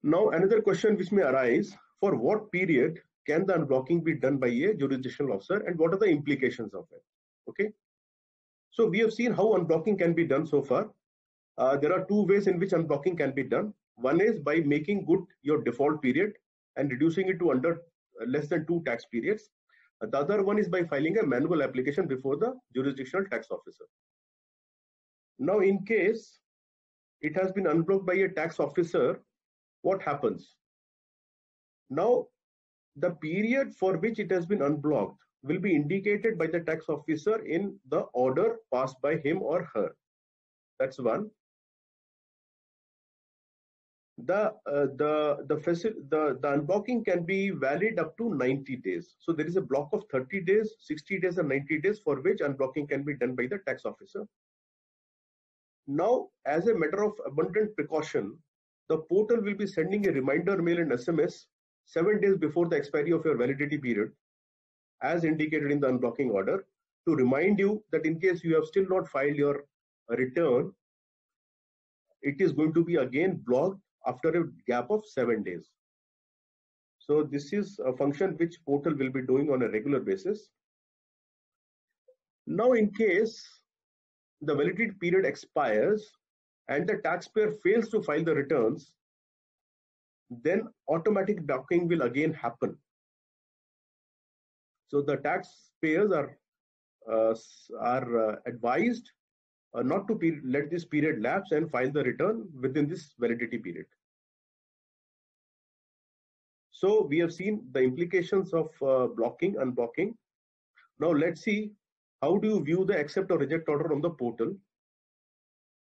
Now, another question which may arise, for what period can the unblocking be done by a jurisdictional officer and what are the implications of it? Okay. So we have seen how unblocking can be done so far. There are two ways in which unblocking can be done. One is by making good your default period and reducing it to under less than 2 tax periods. The other one is by filing a manual application before the jurisdictional tax officer. Now, in case it has been unblocked by a tax officer, what happens? Now, the period for which it has been unblocked will be indicated by the tax officer in the order passed by him or her. That's one. The unblocking can be valid up to 90 days. So there is a block of 30 days, 60 days and 90 days for which unblocking can be done by the tax officer. Now, as a matter of abundant precaution, the portal will be sending a reminder mail and SMS 7 days before the expiry of your validity period, as indicated in the unblocking order, to remind you that in case you have still not filed your return, it is going to be again blocked after a gap of 7 days. So this is a function which portal will be doing on a regular basis. Now, in case the validity period expires and the taxpayer fails to file the returns, then automatic blocking will again happen. So the taxpayers are advised not to let this period lapse and file the return within this validity period. So we have seen the implications of blocking, unblocking. Now let's see, how do you view the accept or reject order on the portal?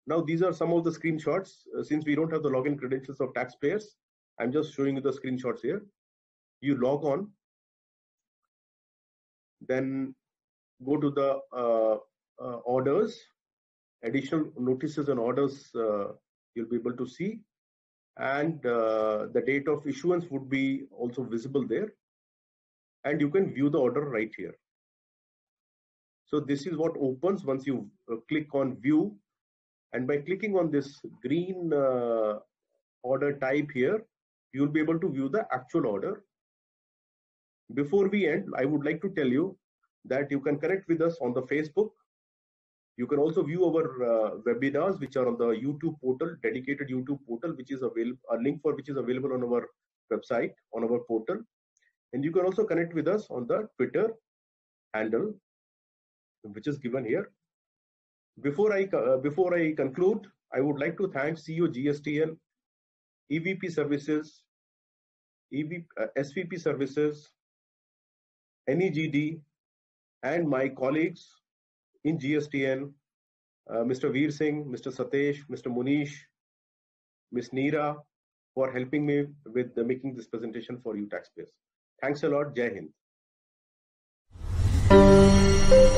Now these are some of the screenshots. Since we don't have the login credentials of taxpayers, I'm just showing you the screenshots here. You log on, then go to the orders, additional notices and orders you'll be able to see, and the date of issuance would be also visible there, and you can view the order right here. So this is what opens once you click on view, and by clicking on this green order type here, you'll be able to view the actual order. Before we end, I would like to tell you that you can connect with us on the Facebook. You can also view our webinars, which are on the YouTube portal, dedicated YouTube portal, which is available, a link for which is available on our website, on our portal. And you can also connect with us on the Twitter handle, which is given here. Before I conclude, I would like to thank CEO GSTN, EVP Services, SVP Services, NEGD, and my colleagues in GSTN, Mr. Veer Singh, Mr. Satesh, Mr. Munish, Ms. Neera, for helping me with making this presentation for you taxpayers. Thanks a lot. Jai Hind.